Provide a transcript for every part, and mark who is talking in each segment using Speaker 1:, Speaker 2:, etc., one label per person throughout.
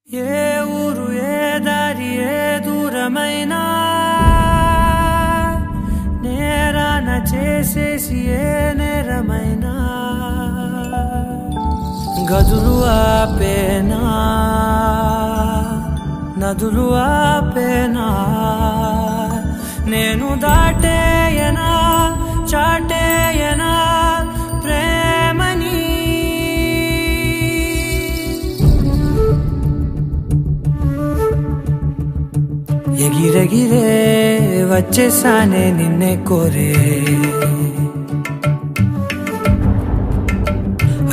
Speaker 1: ఏ ఊరు ఏ దారి ఏ దూరమైనా నేరాన చేసేసి ఏ నేరమైనా గదులు ఆపేనా నదులు ఆపేనా నేను దాటేయనా చాటేయనా ప్రేమని ఎగిరెగిరే వచ్చేసానే నిన్నే కోరే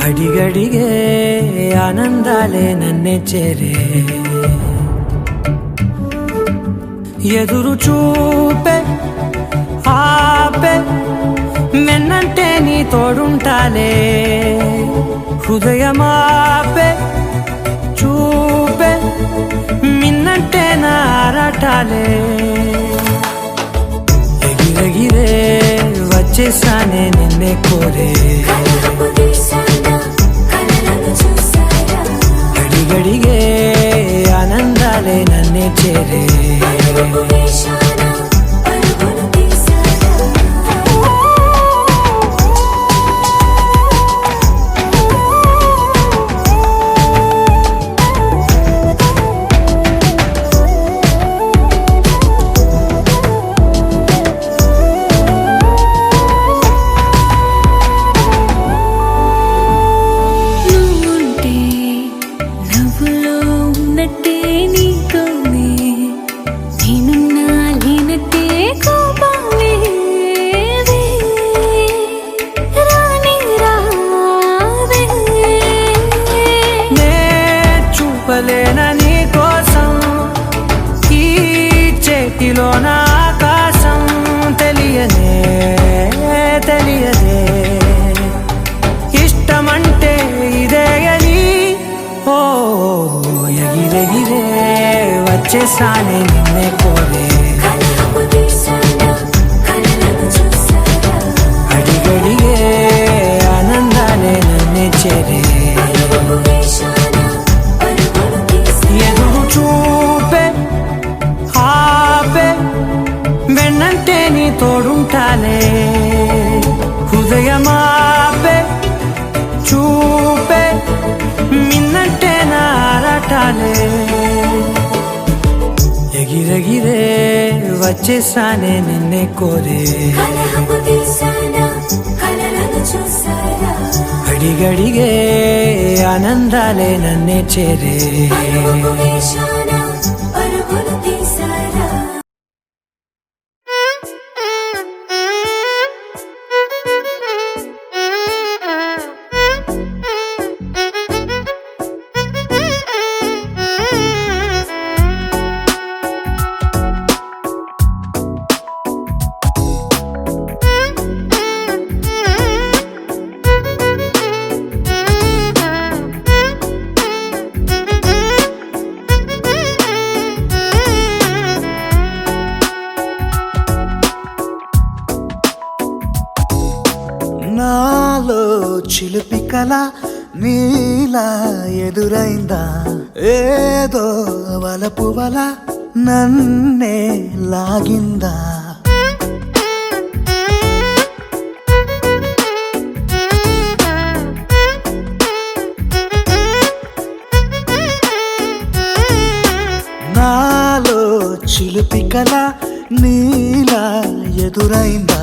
Speaker 1: అడిగడిగే ఆనందాలే నన్నే చేరే ఎదురు చూపే ఆపే మెన్నంటే నీ తోడుంటాలే హృదయమాపే చూపే మిన్నంటే నారాటాలే ఎగిరెగిరే వచ్చేసానే నిన్నే కోరే అడిగడిగే ఆనందాలే నన్నే చేరే నీ కోసం ఈ చేతిలో నా ఆకాశం తెలియదే తెలియదే ఇష్టమంటే ఇదే అని ఓ ఎగిరెగిరే వచ్చేసానే నిన్నే కోరే అడిగడిగే ఆనందాలే నన్నే చేరే ఎదురు చూపే ఆపే వెన్నంటే నీ తోడుంటాలే హృదయమాపే చూపే మిన్నంటే నారాటాలే ఎగిరెగిరే వచ్చేసానే నిన్నే కోరే అడిగడిగే ఆనందాలే నన్నే చేరే
Speaker 2: నాలో చిలిపి కల నీలా ఎదురైందా ఏదో వలపు వల నన్నే లాగిందా నాలో చిలిపి కల నీలా ఎదురైందా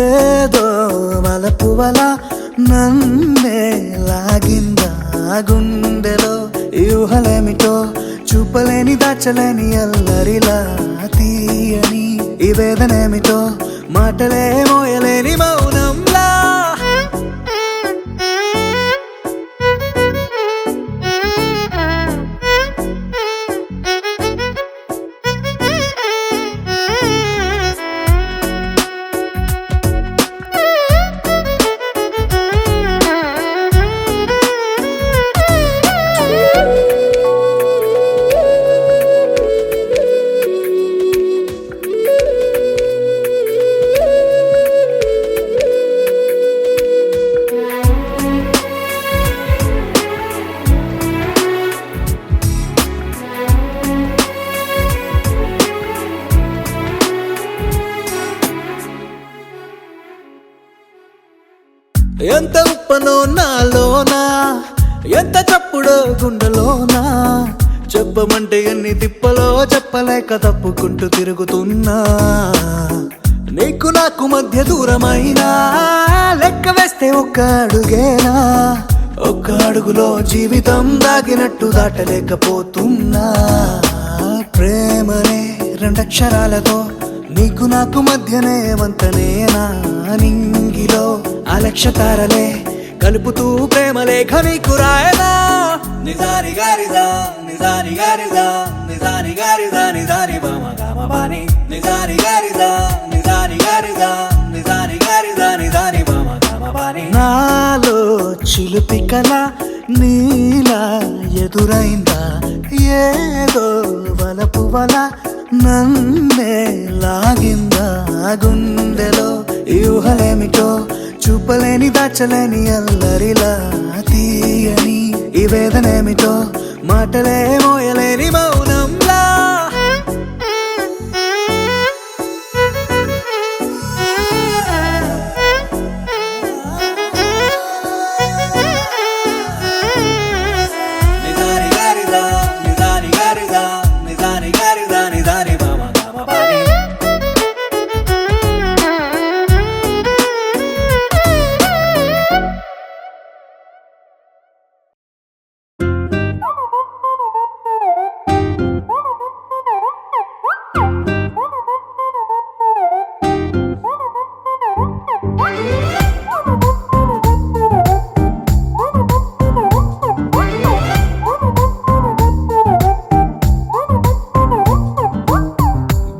Speaker 2: ఏదో వలపు వల నన్నే లాగిందా గుండెలో యూహలేమిటో చూపలేని దాచలేని అల్లరిలా తీయని ఈ వేదనేమిటో మాటలే మోయలేని మౌనంలా ఎంత ఉప్పనో నాలోనా, ఎంత చప్పుడో గుండెలోనా, చెప్పమంటే ఎన్ని తిప్పలో చెప్పలేక తప్పుకుంటూ తిరుగుతున్నా. నీకు నాకు మధ్య దూరమైనా లెక్క వేస్తే ఒక్క అడుగేనా, ఒక్క అడుగులో జీవితం దాగినట్టు దాటలేకపోతున్నా. ప్రేమనే రెండక్షరాలతో నీకు నాకు మధ్యనే వంతనేనా, నింగిలో అలక్షతారలే కలుపుతూ ప్రేమ లేఖ నీకు రాయనా. నిజాని గారిదా నిజాని గారిదా నిజాని గారిదా నిజాని బామ గామ బాని, నిజాని గారిదా నిజాని గారిదా నిజాని గారిదా నిజాని బామ గామ బాని. నాలో చిలుపి కల నీలా ఎదురైందా, ఏదో వలపు వల నన్నే లాగిందా. గుండెలో యూహలేమిటో చూపలేని దాచలేని అల్లరిలా, తీయని ఈ వేదనేమిటో మాటలే మోయలేని మౌనంలా. నిజాని గారిదా నిజాని గారిదా నిజాని గారిదా నిజాని బామ గామ బాని.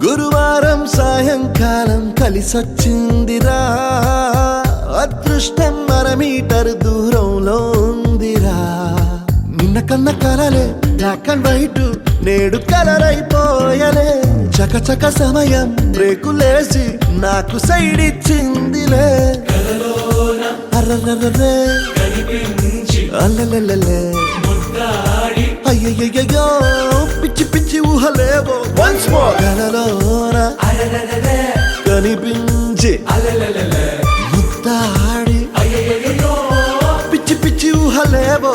Speaker 2: గురువారం సాయంకాలం కలిసొచ్చిందిరా, అదృష్టం అర మీటర్ దూరంలో ఉందిరా. నిన్న కన్న కలలే బ్లాక్ అండ్ వైట్ నేడు కలర్ అయిపోయలే. చకచక సమయం బ్రేకులేసి నాకు సైడ్ ఇచ్చిందిలే. అర్రర్రర్రే అల్లెల్లెల్లె అయ్యయ్యో పిచ్చి పిచ్చి ఊహలేవో వన్స్ మోర్ కలలోన కనిపించి ముద్దాడి పిచ్చి పిచ్చి ఊహలేవో.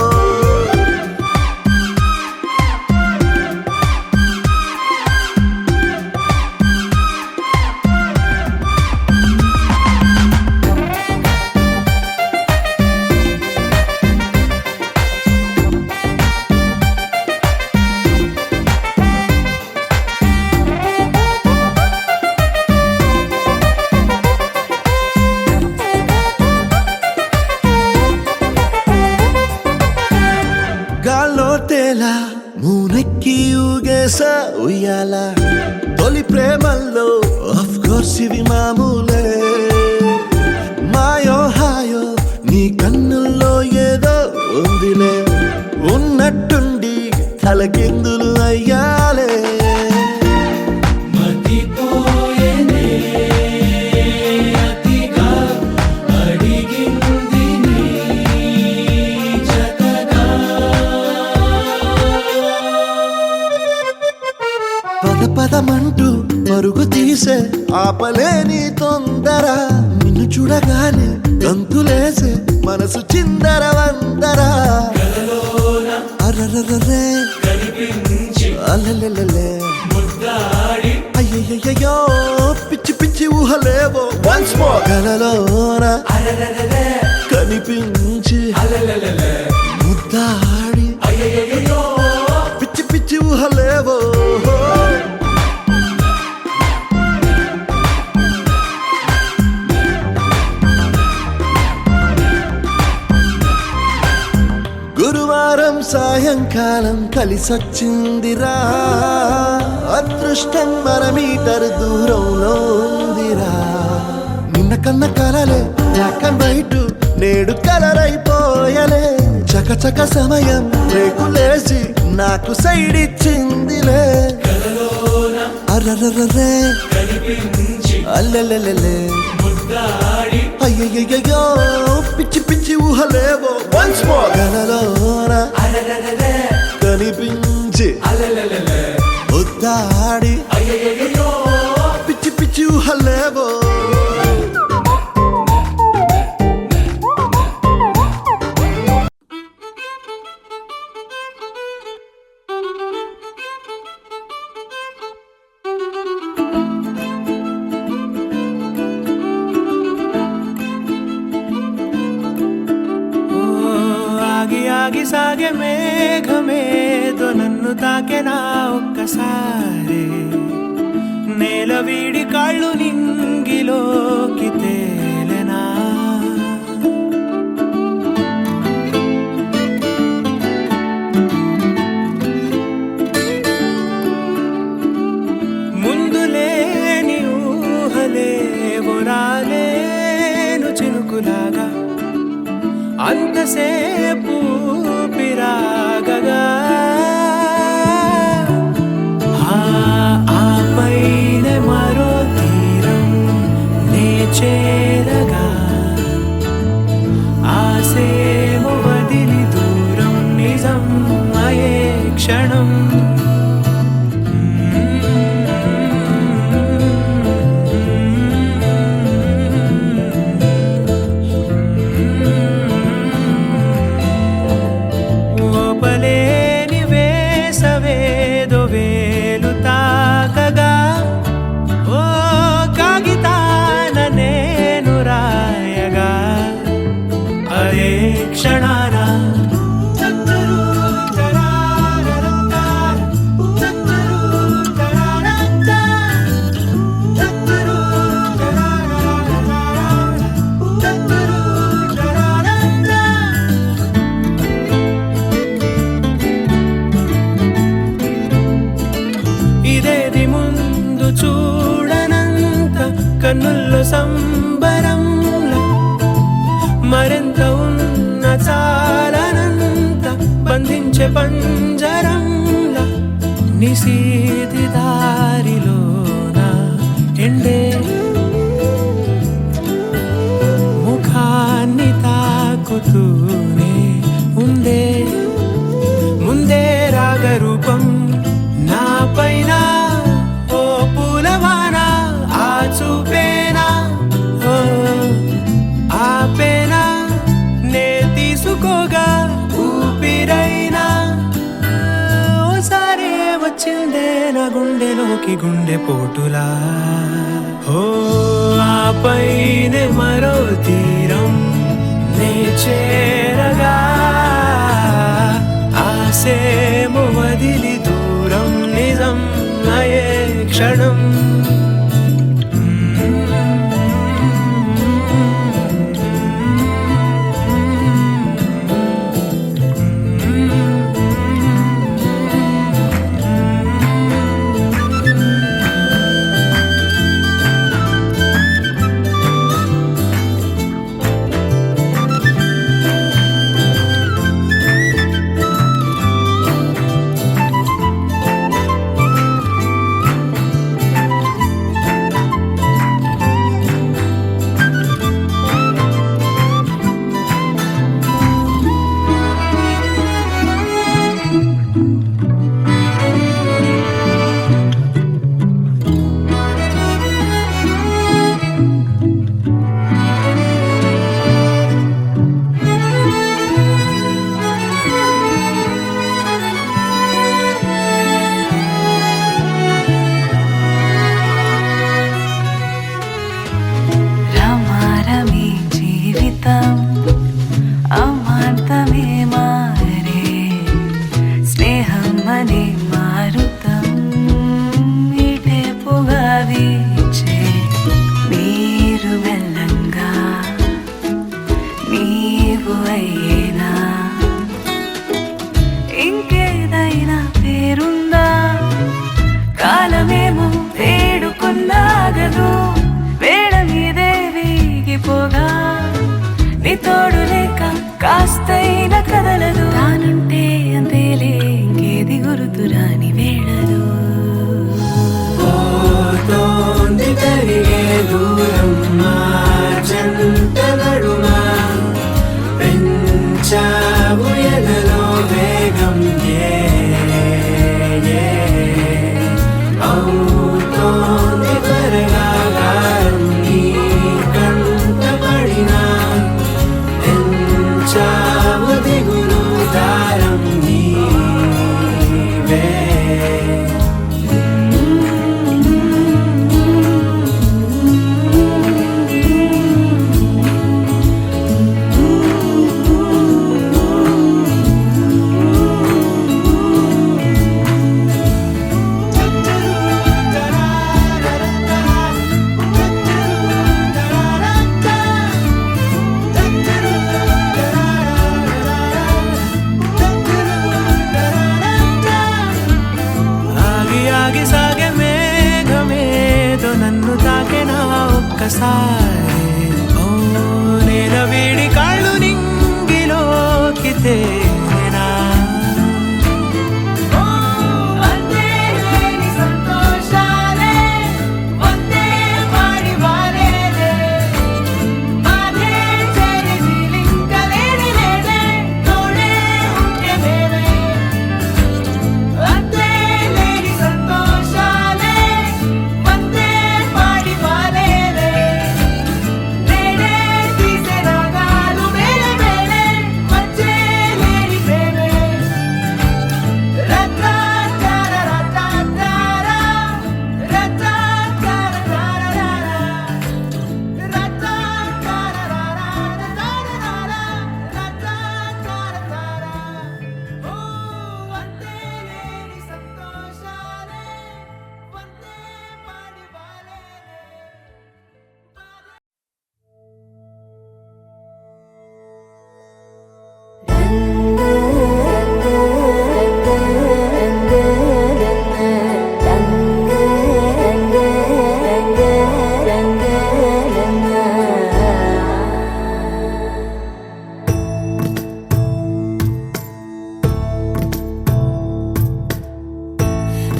Speaker 2: గాల్లో తేలా మూనెక్కి ఊగేసా ఉయ్యాల. తొలి ప్రేమల్లో ఆఫ్ కోర్స్ ఇవి మామూలే. మాయో హాయో నీ కన్నుల్లో ఏదో ఉందిలే, ఉన్నట్టుండి తలకిందులు అయ్యాలే. పదమంటూ పరుగు తీసే ఆపలేని తొందర, నిన్ను చూడగానే గంతులేసే మనసు చిందర వందర. అర్రర్రర్రే అల్లెల్లెల్లె అయ్యయ్యో పిచ్చి పిచ్చి ఊహలేవో వన్స్ మోర్ కలలోన కనిపించి ముద్దాడి పిచ్చి పిచ్చి ఊహలేవో. గురువారం సాయంకాలం కలిసొచ్చిందిరా, అదృష్టం అర మీటర్ దూరంలో ఉందిరా. నిన్న కన్న కలలే బ్లాక్ అండ్ వైట్ నేడు కలర్ అయిపోయలే. చకచక సమయం బ్రేకులేసి నాకు సైడ్ ఇచ్చిందిలే. అర్రర్రర్రే అల్లెల్లెల్లె అయ్యయ్యో పిచ్చి పిచ్చి ఊహలేవో వన్స్ మోర్ కలలోన కనిపించి ముద్దాడి పిచ్చి పిచ్చి ఊహలేవో.
Speaker 1: సాగే మేఘమేదో నన్ను తాకెనా ఒక్కసారి నేల వీడి కాళ్ళు నింగిలోకి తేలెనా ముందు లేని ఊహలేవో రాలేను చినుకులాగా అంతసేపు పిరాగగా ఆపైన మరో తీరం నే చేరగా ఆసేమో వదిలి దూరం నిజం అయే క్షణం ఓపలేని వేసవేదో వేలు తాకగా ఓ కాగితాన నేను రాయగా అదే క్షణాన ఇదేది ముందు చూడనంత కన్నుల్లో సంబరంలా మరింత ఉన్న చాలనంత బంధించే పంజరంలా నిశీతి దారిలోన ఎండే ముఖాన్ని తాకుతూనే ఉందే ముందే రాగరూపం నా పైన ఓ పూలవాన ఆ చూపేనా ఓ ఆపేనా నే తీసుకోగా ఊపిరైనా ఓసారి వచ్చిందే నా గుండెలోకి గుండె పోటులా ఓ ఆపైనే మరో తీరం నే చేరగా ఆసేమో వదిలి దూరం నిజం అయే క్షణం
Speaker 3: అమాంతమే మారే స్నేహం అనే మారుతం ఇటే పొగా వీచే నీరు మెల్లంగా నీవు అయ్యేనా ఇంకేదైనా పేరుందా కాలమేమో వేడుకున్నాగదు వేడ మీదే వీగిపోగా నీ తోడు లేక కాస్తైన కదలదు తానుంటే అంతేలే ఇంకేది గుర్తురాని వేళదు
Speaker 1: పోతోంది తరిగే దూరం మా జంట నడుమా పెంచావు ఎదలో వేగం అవుతోంది త్వరగా గారం నీ కంట పడినా పెంచావు దిగ ఒక్కసారి ఓ నేల వేడి కాళ్ళు నింగిలోకి తేనా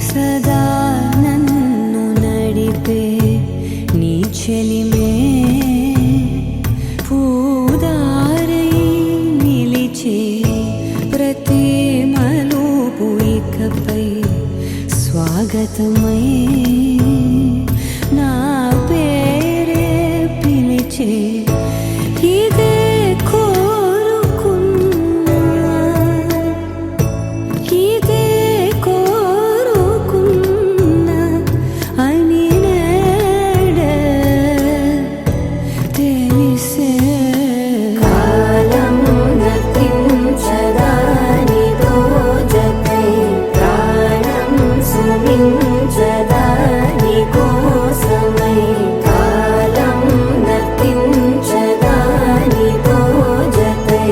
Speaker 3: సదా నన్ను నడిపే నీ చెలిమే పూదారై నిలిచే ప్రతి మలుపు ఇకపై స్వాగతమై నా పేరే పిలిచే ఇదే కోరుకున్నా ఇదే కోరుకున్నా అని నేడే తెలిసే కాలం నతించదా నీతో జతై ప్రాణం సుమించదా నీ కోసమై కాలం నతించదా నీతో జతై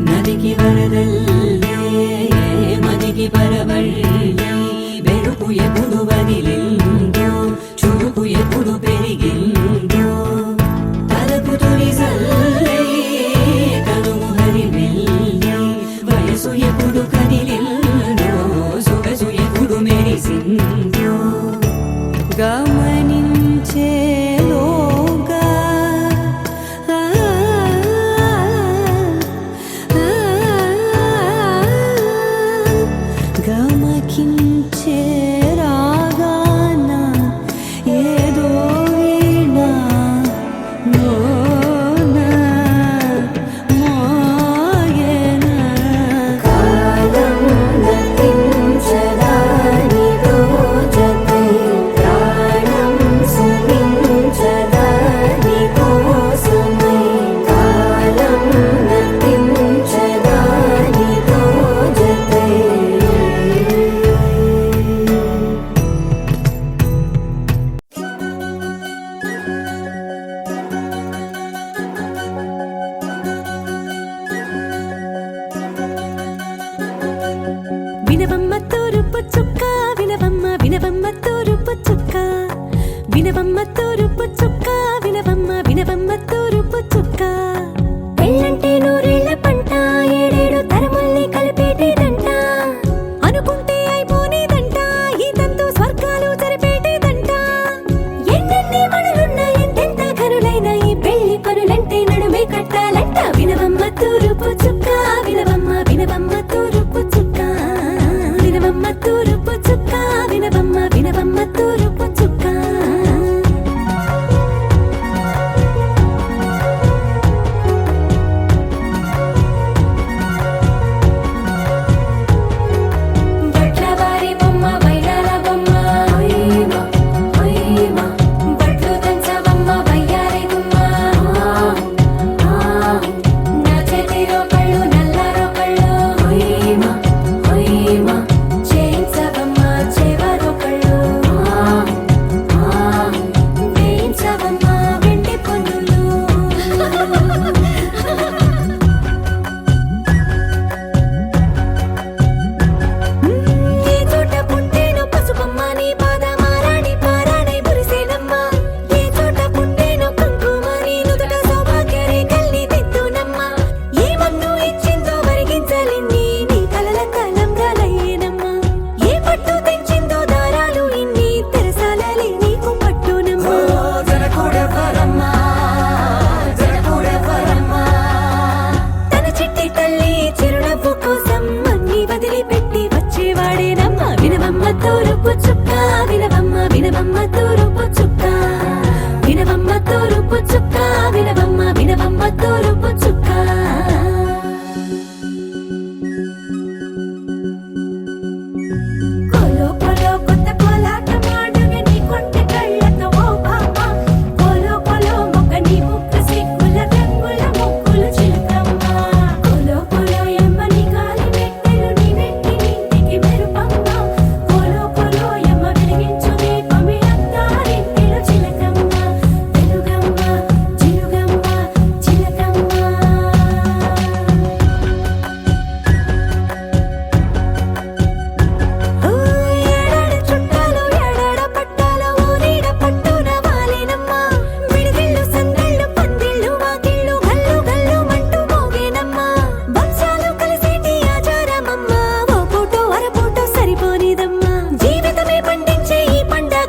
Speaker 3: నదికి వరదల్లే మదికి పరవళ్ళే వెలుపు ఎప్పుడు వదిలిందో చురుకు ఎప్పుడు పెరిగిందో తలపు తొలి సల్లే కనుము హరివెల్లే వయసు ఎప్పుడు కదిలిందో సొగసు ఎప్పుడు మెరిసిందో గమనించేలోగా గమకించే రాగాన ఏదో వీణా మోన మోయన కాలం నతించదా నీతో జతై ప్రాణం సుమించదా నీ కోసమై కాలం నతించదా నీతో జతై వినవమ్మ తూరుపు చుక్క వినవమ్మ వినవమ్మ తూరుపు చుక్క వినవమ్మ తూరుపు చుక్క వినవమ్మ వినవమ్మ తూరుపు చుక్క పెళ్ళంటే నూరేళ్ల పంట ఏడేడు తరముల్ని కలిపేటేదంట అనుకుంటే అయిపోనేదంట ఈ తంతు స్వర్గాలు జరిపేటేదంట ఎన్నెన్ని మనులున్న ఎంతెంత కనులైన ఈ పెళ్లి పనులంటే నడుమే కట్టాలంట వినవమ్మ తూరుపు చుక్క వినవమ్మ వినవమ్మ తూరుపు చుక్క వినవమ్మ తూరుపు చుక్క వినవమ్మ వినవమ్మ తూరుపు చుక్క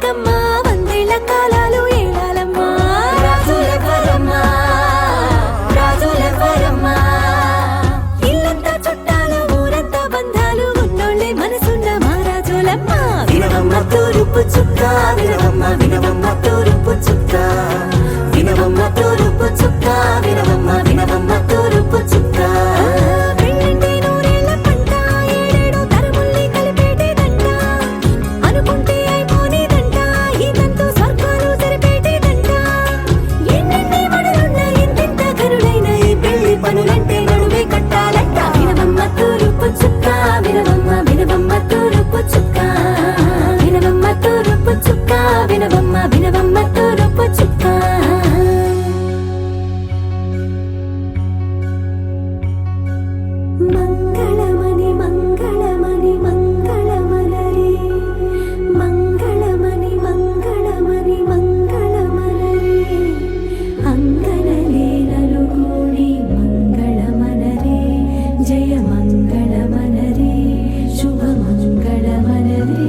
Speaker 3: నూరేళ్ళమ్మా వందేళ్ల కాలాలు ఏలాలమ్మా రాజులెవ్వరమ్మా రాజులెవ్వరమ్మా ఇల్లంతా చుట్టాలు ఊరంతా బంధాలు ఉన్నోళ్ళే మనసున్న మహారాజులమ్మా వినవమ్మ తూరుపు చుక్క వినవమ్మ వినవమ్మ తూరుపు చుక్క వినవమ్మ తూరుపు చుక్క వినవమ్మ వినవమ్మ తూరుపు చుక్క పెళ్ళంటే నూరేళ్ల పంట ఏడేడు తరముల్ని కలిపేటేదంట అనుకుంటే అయిపోనేదంట ఇదంతా స్వర్గాలు సరిపేటేదంట ఎన్నెన్ని మడులున్న ఎంతెంత కరుడైన ఈ పెళ్లి పనులంటే నడువే కట్టాలంట వినవమ్మ తూరుపు చుక్క వినవమ్మ వినవమ్మ తూరుపు చుక్క వినవమ్మ తూరుపు చుక్క వినవమ్మ వినవమ్మ తూరుపు చుక్క మంగళమణి మంగళమణి మంగళమలరే మంగళమణి మంగళమణి మంగళమలరే అంగనలే నలుగూడి మంగళమనరే జయ మంగళమనరే శుభ మంగళమనరే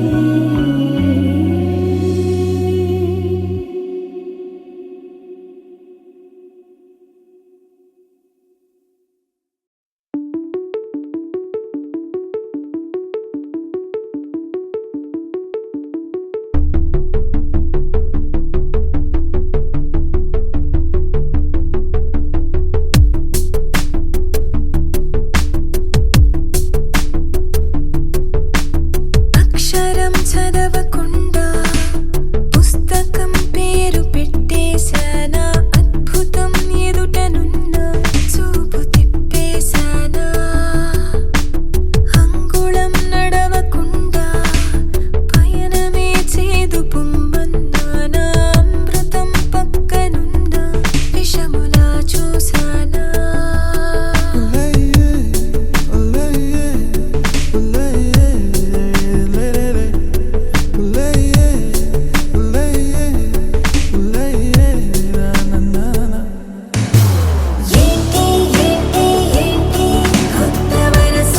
Speaker 3: అక్షరం చదవకుండా పుస్తకం పేరు పెట్టేశానా అద్భుతం ఎదుటనున్న చూపు తిప్పేశానా అంగుళం నడవకుండా పయనమే చేదు పొమ్మన్నానా అమృతం పక్కనున్న విషములా చూశానా ఏంటి ఏంటి ఏంటి కొత్త వరస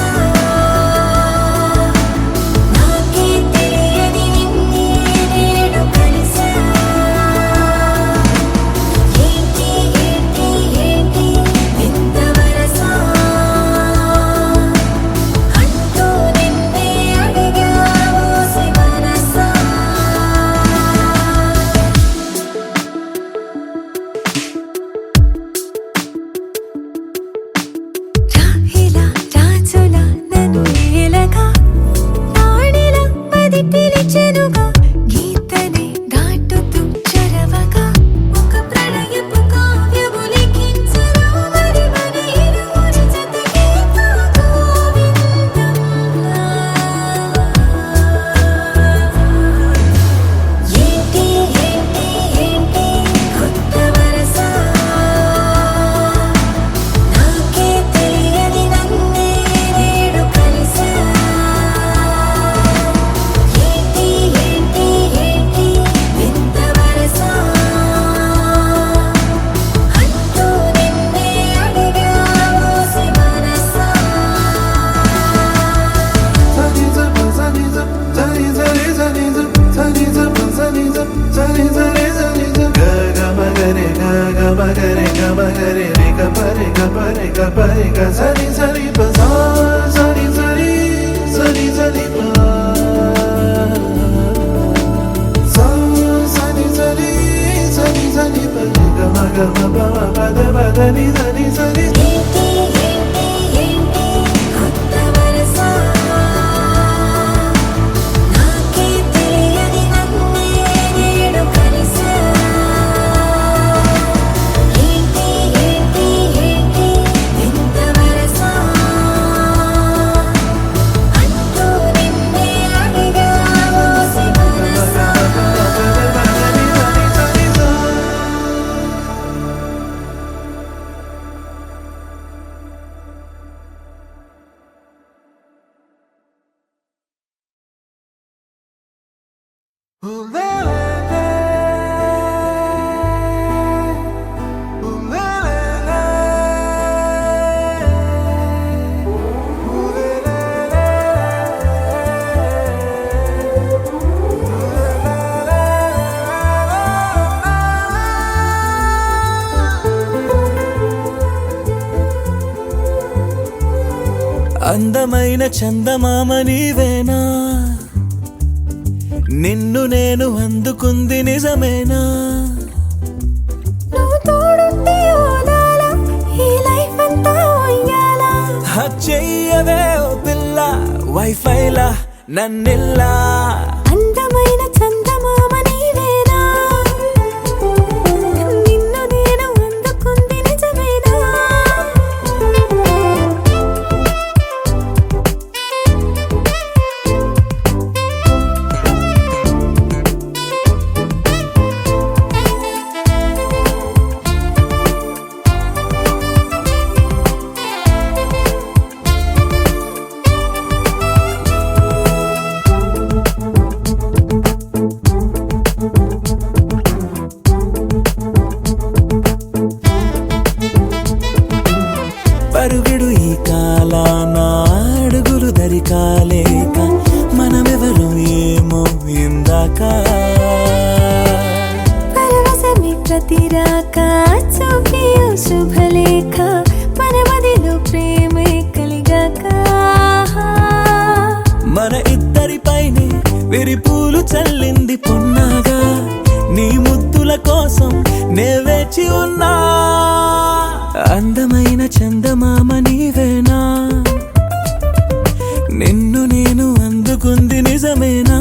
Speaker 3: నాకే తెలియని నిన్నే నేడు కలిసా ఏంటి ఏంటి ఏంటి వింత వరస అంటూ నిన్నే అడిగా ఓసి మనసా రాహిలా రాజులా నన్ను ఏలగా రాణిలా మది పిలిచెనుగా గీతనే దాటుతూ చొరవగా ఒక ప్రణయపు కావ్యము లిఖించరా మరి మన ఇరువురి జతకే గోవిందంలా ఏంటి ఏంటి ఏంటి కొత్త వరస నాకే తెలియని నన్నే నేడు కలిసా ఏంటి ఏంటి ఏంటి వింత వరస అంటూ నిన్నే అడిగా ఓసి మనసా
Speaker 2: Ni ni
Speaker 3: ఏంటి ఏంటి ఏంటి కొత్త వరస నాకే తెలియని నన్నే నేడు కలిసా ఏంటి ఏంటి ఏంటి వింత వరస అంటూ నిన్నే అడిగా ఓసి మనసా
Speaker 2: అందమైన చందమామ నీవేనా, నిన్ను నేను అందుకుంది నిజమేనా.
Speaker 3: నువ్వు తోడుంటే ఓదాల ఈ లైఫ్ అంతా ఉయ్యాలా.
Speaker 2: చెయ్యవే ఓ పిల్ల వైఫైలా నన్నిల్లా.
Speaker 3: అందమైన చందమామ నీవేనా, నిన్ను నేను అందుకుంది నిజమేనా.
Speaker 2: పరుగుడు ఈ కాలాన అడుగులు దరికాలేక మనమెవరు ఏమో ఇందాక.
Speaker 3: పరవశమి ప్రతిరాక చూపియో శుభలేఖ మన మదిలో ప్రేమే కలిగాక.
Speaker 2: మన ఇద్దరిపైనే విరిపూలు చల్లింది పొన్నాగా, నీ ముద్దుల కోసం నే వేచి ఉన్నా. అందమైన చందమామ నీవేనా, నిన్ను నేను అందుకుంది నిజమేనా.